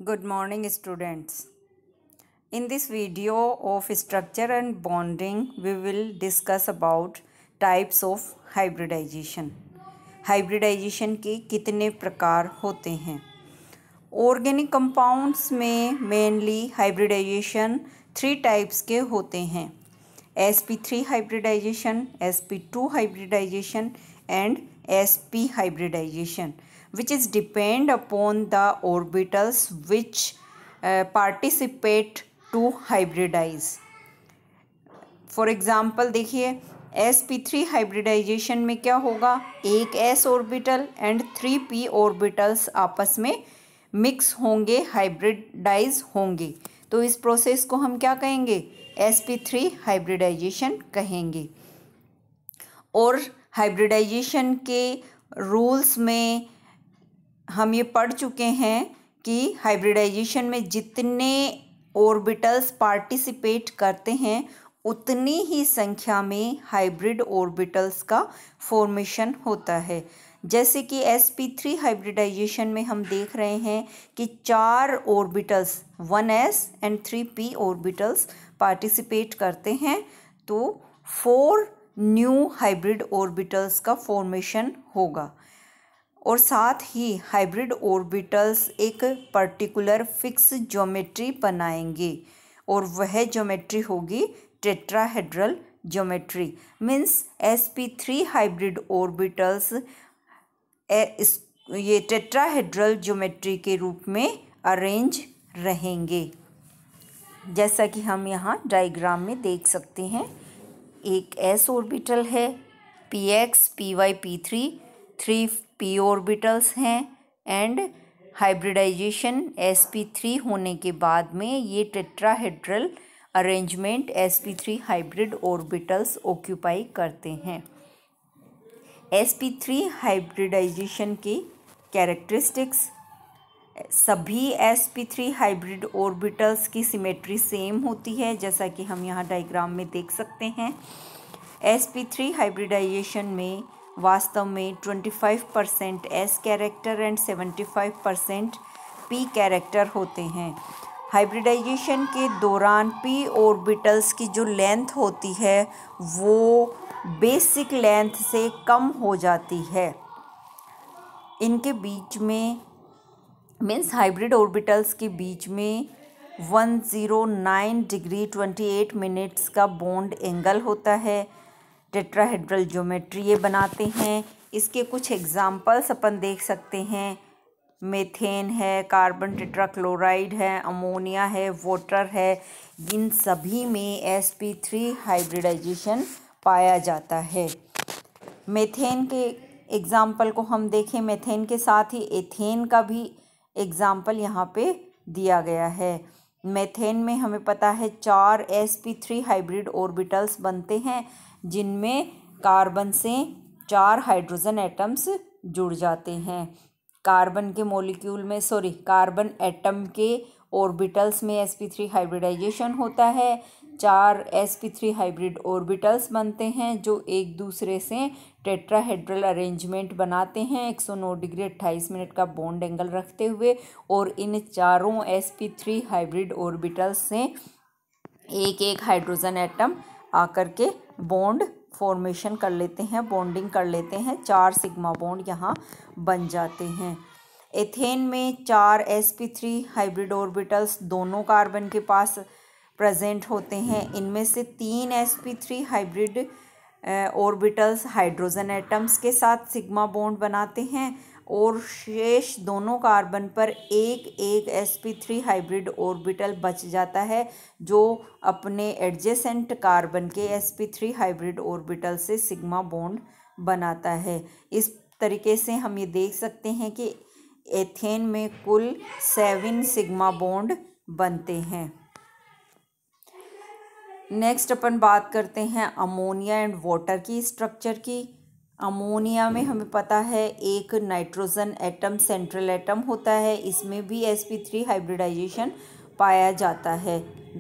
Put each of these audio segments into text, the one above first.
Good morning, students. In this video of structure and bonding, we will discuss about types of hybridization. Hybridization के कितने प्रकार होते हैं? Organic compounds में mainly hybridization 3 types के होते हैं. sp3 hybridization, sp2 hybridization and sp hybridization, which is depend upon the orbitals which participate to hybridize. For example देखिए sp3 हाइब्रिडाइजेशन में क्या होगा, एक s orbital and 3p orbitals आपस में मिक्स होंगे, हाइब्रिडाइज होंगे. तो इस प्रोसेस को हम क्या कहेंगे, sp3 हाइब्रिडाइजेशन कहेंगे. और हाइब्रिडाइजेशन के रूल्स में हम ये पढ़ चुके हैं कि हाइब्रिडाइजेशन में जितने ऑर्बिटल्स पार्टिसिपेट करते हैं उतनी ही संख्या में हाइब्रिड ऑर्बिटल्स का फॉर्मेशन होता है. जैसे कि sp3 हाइब्रिडाइजेशन में हम देख रहे हैं कि 4 orbitals 1s and 3p orbitals participate करते हैं, तो 4 न्यू हाइब्रिड ऑर्बिटल्स का फॉर्मेशन होगा. और साथ ही हाइब्रिड ऑर्बिटल्स एक पर्टिकुलर फिक्स ज्योमेट्री बनाएंगे और वह ज्योमेट्री होगी tetrahedral geometry. Means sp3 hybrid orbitals ये टेट्राहेड्रल ज्योमेट्री के रूप में अरेंज रहेंगे. जैसा कि हम यहाँ डायग्राम में देख सकते हैं, एक s ऑर्बिटल है, px py p3 3p orbitals हैं एंड हाइब्रिडाइजेशन sp3 होने के बाद में ये tetrahedral arrangement sp3 hybrid orbitals occupy करते हैं. sp3 हाइब्रिडाइजेशन की कैरेक्टरिस्टिक्स, सभी sp3 हाइब्रिड ऑर्बिटल्स की सिमेट्री सेम होती है, जैसा कि हम यहाँ डायग्राम में देख सकते हैं. sp3 हाइब्रिडाइजेशन में वास्तव में 25% s character and 75% p character होते हैं. हाइब्रिडाइजेशन के दौरान p ऑर्बिटल्स की जो लेंथ होती है वो बेसिक लेंथ से कम हो जाती है. इनके बीच में मीन्स हाइब्रिड ऑर्बिटल्स के बीच में 109 डिग्री 28 मिनट्स का बॉन्ड एंगल होता है. टेट्राहेड्रल ज्योमेट्री ये बनाते हैं. इसके कुछ एग्जाम्पल्स अपन देख सकते हैं. मीथेन है, कार्बन टेट्राक्लोराइड है, अमोनिया है, वाटर है. इन सभी में sp3 हाइब्रिडाइजेशन पाया जाता है. मीथेन के एग्जाम्पल को हम देखें, मीथेन के साथ ही एथेन का भी एग्जाम्पल यहाँ पे दिया गया है. मीथेन में हमें पता है 4 sp3 हाइब्रिड ऑर्बिटल्स बनते हैं, जिनमें कार्बन से 4 हाइड्रोजन एटम्स जुड़ जाते हैं. कार्बन के मॉलिक्यूल में कार्बन एटम के ऑर्बिटल्स में sp3 हाइब्रिडाइजेशन होता है. 4 sp3 हाइब्रिड ऑर्बिटल्स बनते हैं जो एक दूसरे से टेट्राहेड्रल अरेंजमेंट बनाते हैं 109 डिग्री 28 मिनट का बॉन्ड एंगल रखते हुए. और इन चारों sp3 हाइब्रिड ऑर्बिटल्स से एक एक हाइड्रोजन एटम आकर के बॉन्ड फॉर्मेशन कर लेते हैं, बॉन्डिंग कर लेते हैं. 4 सिग्मा बॉन्ड यहाँ बन जाते हैं. एथेन में 4 sp3 हाइब्रिड ऑर्बिटल्स दोनों कार्बन के पास प्रेजेंट होते हैं. इनमें से 3 sp3 hybrid orbitals hydrogen atoms के साथ सिग्मा बॉन्ड बनाते हैं और शेष दोनों कार्बन पर एक एक sp3 हाइब्रिड ऑर्बिटल बच जाता है जो अपने एडजेसेंट कार्बन के sp3 हाइब्रिड ऑर्बिटल से सिग्मा बॉन्ड बनाता है. इस तरीके से हम ये देख सकते हैं कि एथेन में कुल 7 सिग्मा बॉन्ड बनते हैं. नेक्स्ट अपन बात करते हैं अमोनिया एंड वाटर की स्ट्रक्चर की. अमोनिया में हमें पता है एक नाइट्रोजन एटम सेंट्रल एटम होता है. इसमें भी sp3 हाइब्रिडाइजेशन पाया जाता है.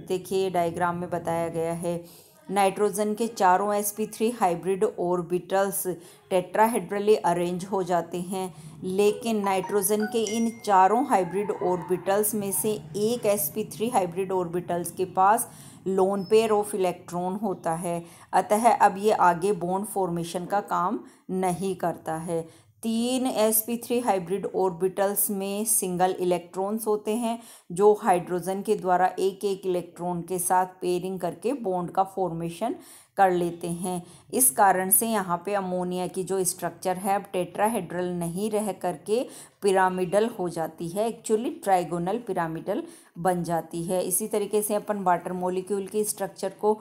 देखिए डायग्राम में बताया गया है. नाइट्रोजन के चारों sp3 hybrid orbitals tetrahedrally arrange हो जाते हैं, लेकिन नाइट्रोजन के इन चारों हाइब्रिड ऑर्बिटल्स में से एक sp3 हाइब्रिड ऑर्बिटल्स के पास लोन पेयर ऑफ इलेक्ट्रॉन होता है। अतः अब ये आगे बॉन्ड फॉर्मेशन का काम नहीं करता है। 3 sp3 हाइब्रिड ऑर्बिटल्स में सिंगल इलेक्ट्रॉन्स होते हैं जो हाइड्रोजन के द्वारा एक एक इलेक्ट्रॉन के साथ पेयरिंग करके बॉन्ड का फॉर्मेशन कर लेते हैं। इस कारण से यहाँ पे अमोनिया की जो स्ट्रक्चर है अब टेट्राहेड्रल नहीं रह करके पिरामिडल हो जाती है, एक्चुअली ट्राइगोनल पिरामिडल बन जाती है। इसी तरीके से अपन वाटर मॉलिक्यूल की स्ट्रक्चर को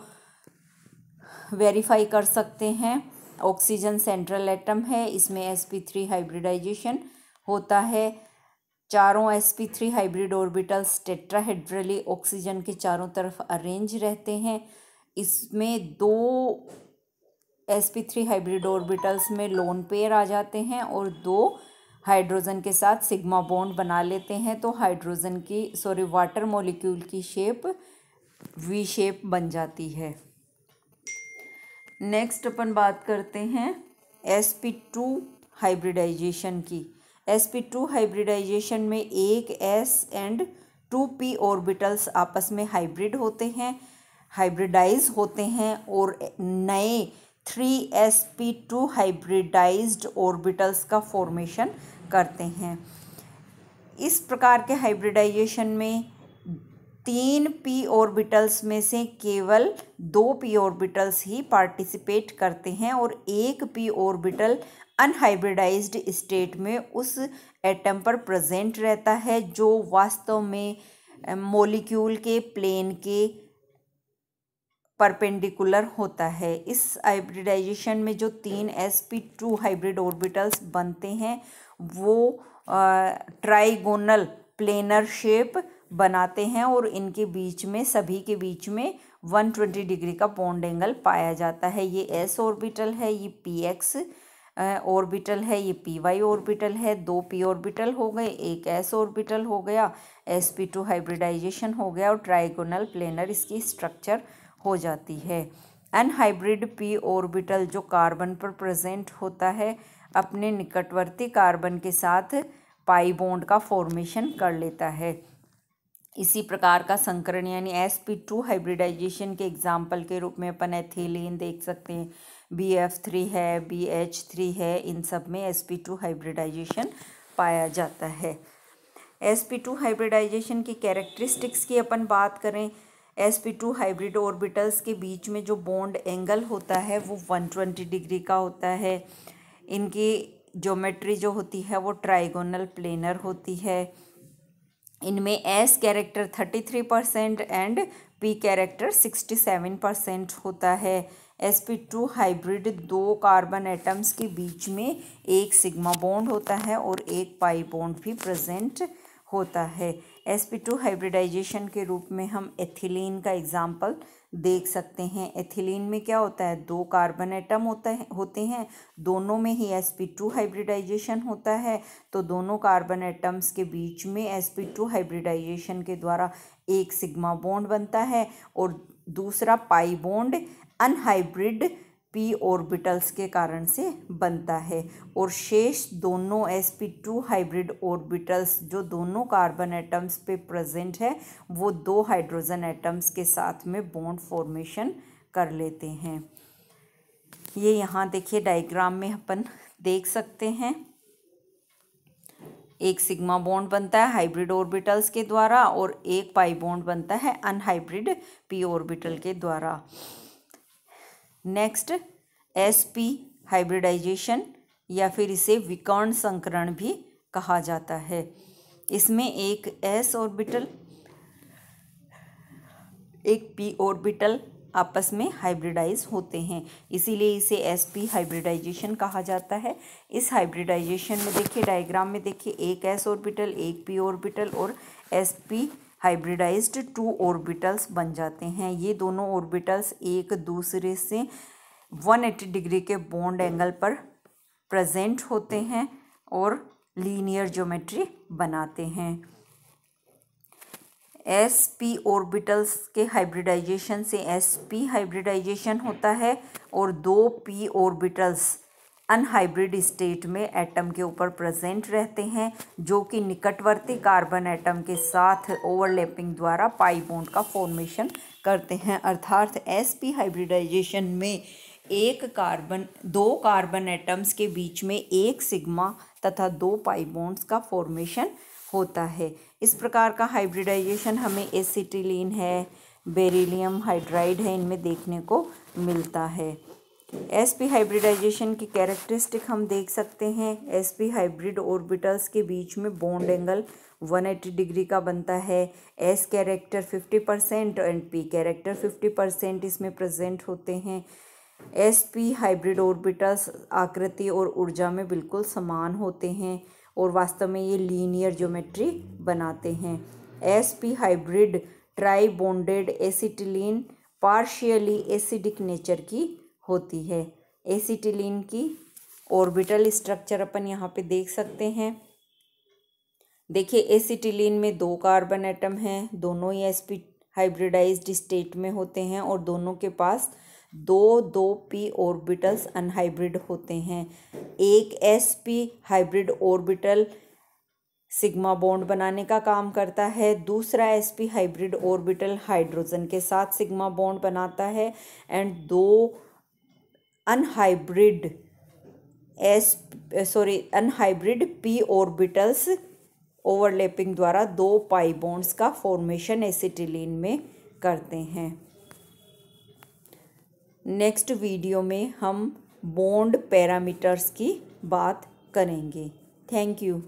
वेरीफाई कर सकते हैं। ऑक्सीजन सेंट्रल एटम है, इसमें sp3 हाइब्रिडाइजेशन होता है। चारों sp3 hybrid orbitals tetrahedrally oxygen के चारों तरफ अरेंज रहते हैं। इसमें 2 sp3 हाइब्रिड ऑर्बिटल्स में लोन पेयर आ जाते हैं और 2 हाइड्रोजन के साथ सिग्मा बॉन्ड बना लेते हैं, तो वाटर मॉलिक्यूल की शेप वी शेप बन जाती है। नेक्स्ट अपन बात करते हैं sp2 हाइब्रिडाइजेशन की। sp2 हाइब्रिडाइजेशन में एक s एंड 2p ऑर्बिटल्स आपस में हाइब्रिडाइज होते हैं और नए 3sp2 हाइब्रिडाइज्ड ऑर्बिटल्स का फॉर्मेशन करते हैं। इस प्रकार के हाइब्रिडाइजेशन में 3p ऑर्बिटल्स में से केवल 2p ऑर्बिटल्स ही पार्टिसिपेट करते हैं और एक p ऑर्बिटल अनहाइब्रिडाइज्ड स्टेट में उस एटम पर प्रेजेंट रहता है जो वास्तव में मॉलिक्यूल के प्लेन के परपेंडिकुलर होता है। इस हाइब्रिडाइजेशन में जो 3 sp2 हाइब्रिड ऑर्बिटल्स बनते हैं वो ट्राइगोनल प्लेनर शेप बनाते हैं और इनके बीच में सभी के बीच में 120 डिग्री का बॉन्ड एंगल पाया जाता है। ये s ऑर्बिटल है, ये px ऑर्बिटल है, ये py ऑर्बिटल है, 2 p ऑर्बिटल हो गए, एक s ऑर्बिटल हो गया, sp2 हाइब्रिडाइजेशन हो गया और ट्राइगोनल प्लेनर इसकी स्ट्रक्चर हो जाती है। अनहाइब्रिड p ऑर्बिटल जो कार्बन पर प्रेजेंट होता है अपने निकटवर्ती कार्बन के साथ पाई बॉन्ड का फॉर्मेशन कर लेता है। इसी प्रकार का संकरण यानी sp2 हाइब्रिडाइजेशन के एग्जाम्पल के रूप में अपन एथिलीन देख सकते हैं, BF3 है, BH3 है, इन सब में sp2 हाइब्रिडाइजेशन पाया जाता है। sp2 हाइब्रिडाइजेशन की कैरेक्टरिस्टिक्स की अपन बात करें, sp2 हाइब्रिड ऑर्बिटल्स के बीच में जो बॉन्ड एंगल होता है वो 120 डिग्री का होता है। इनकी ज्योमेट्री जो होती है वो ट्राइगोनल प्लेनर होती है। इनमें s character 33% and p character 67% होता है। sp2 हाइब्रिड 2 कार्बन एटम्स के बीच में एक सिग्मा बॉन्ड होता है और एक पाई बॉन्ड भी प्रेजेंट होता है। sp2 हाइब्रिडाइजेशन के रूप में हम एथिलीन का एग्जाम्पल देख सकते हैं। एथिलीन में क्या होता है, 2 कार्बन एटम होते हैं, दोनों में ही sp2 हाइब्रिडाइजेशन होता है, तो दोनों कार्बन एटम्स के बीच में sp2 हाइब्रिडाइजेशन के द्वारा एक सिग्मा बॉन्ड बनता है और दूसरा pi bond unhybrid p orbitals के कारण से बनता है और शेष दोनों sp2 हाइब्रिड ऑर्बिटल्स जो दोनों कार्बन एटम्स पे प्रेजेंट है वो 2 हाइड्रोजन एटम्स के साथ में बॉन्ड फॉर्मेशन कर लेते हैं। ये यहाँ देखिए डायग्राम में अपन देख सकते हैं, एक सिग्मा बॉन्ड बनता है हाइब्रिड ऑर्बिटल्स के द्वारा और एक पाई बॉन्ड बनता है अनहाइब्रिड p ऑर्बिटल के द्वारा। नेक्स्ट sp हाइब्रिडाइजेशन या फिर इसे विकर्ण संकरण भी कहा जाता है। इसमें एक s ऑर्बिटल एक p ऑर्बिटल आपस में हाइब्रिडाइज होते हैं, इसीलिए इसे sp हाइब्रिडाइजेशन कहा जाता है। इस हाइब्रिडाइजेशन में देखिए डायग्राम में देखिए एक s ऑर्बिटल, एक p ऑर्बिटल और sp हाइब्रिडाइज्ड 2 ऑर्बिटल्स बन जाते हैं। ये दोनों ऑर्बिटल्स एक दूसरे से 180 डिग्री के बॉन्ड एंगल पर प्रेजेंट होते हैं और लीनियर ज्योमेट्री बनाते हैं। sp ऑर्बिटल्स के हाइब्रिडाइजेशन से sp हाइब्रिडाइजेशन होता है और 2p ऑर्बिटल्स अनहाइब्रिड स्टेट में एटम के ऊपर प्रेजेंट रहते हैं, जो कि निकटवर्ती कार्बन एटम के साथ ओवरलैपिंग द्वारा पाई बॉन्ड का फॉर्मेशन करते हैं। अर्थात sp हाइब्रिडाइजेशन में दो कार्बन एटम्स के बीच में एक सिग्मा तथा 2 पाई बॉन्ड्स का फॉर्मेशन होता है। इस प्रकार का हाइब्रिडाइजेशन हमें एसिटिलीन है, बेरिलियम हाइड्राइड है, इनमें देखने को मिलता है। sp हाइब्रिडाइजेशन की कैरेक्टरिस्टिक हम देख सकते हैं। sp हाइब्रिड ऑर्बिटल्स के बीच में बॉन्ड एंगल 180 डिग्री का बनता है। s character 50% and p character 50% इसमें प्रेजेंट होते हैं। sp हाइब्रिड ऑर्बिटल्स आकृति और ऊर्जा में बिल्कुल समान होते हैं और वास्तव में ये लीनियर ज्योमेट्री बनाते हैं। sp hybrid try bonded acetylene partially acidic nature की होती है। एसिटिलीन की ऑर्बिटल स्ट्रक्चर अपन यहाँ पे देख सकते हैं। देखिए एसिटिलीन में 2 कार्बन एटम हैं, दोनों ही sp हाइब्रिडाइज्ड स्टेट में होते हैं और दोनों के पास 2p ऑर्बिटल्स अनहाइब्रिड होते हैं। एक sp hybrid orbital sigma bond बनाने का काम करता है, दूसरा sp हाइब्रिड ऑर्बिटल हाइड्रोजन के साथ सिग्मा बॉन्ड बनाता है and 2 unhybrid p orbitals overlapping द्वारा 2 पाई बॉन्ड्स का फॉर्मेशन एसिटिलीन में करते हैं। नेक्स्ट वीडियो में हम बॉन्ड पैरामीटर्स की बात करेंगे। Thank you.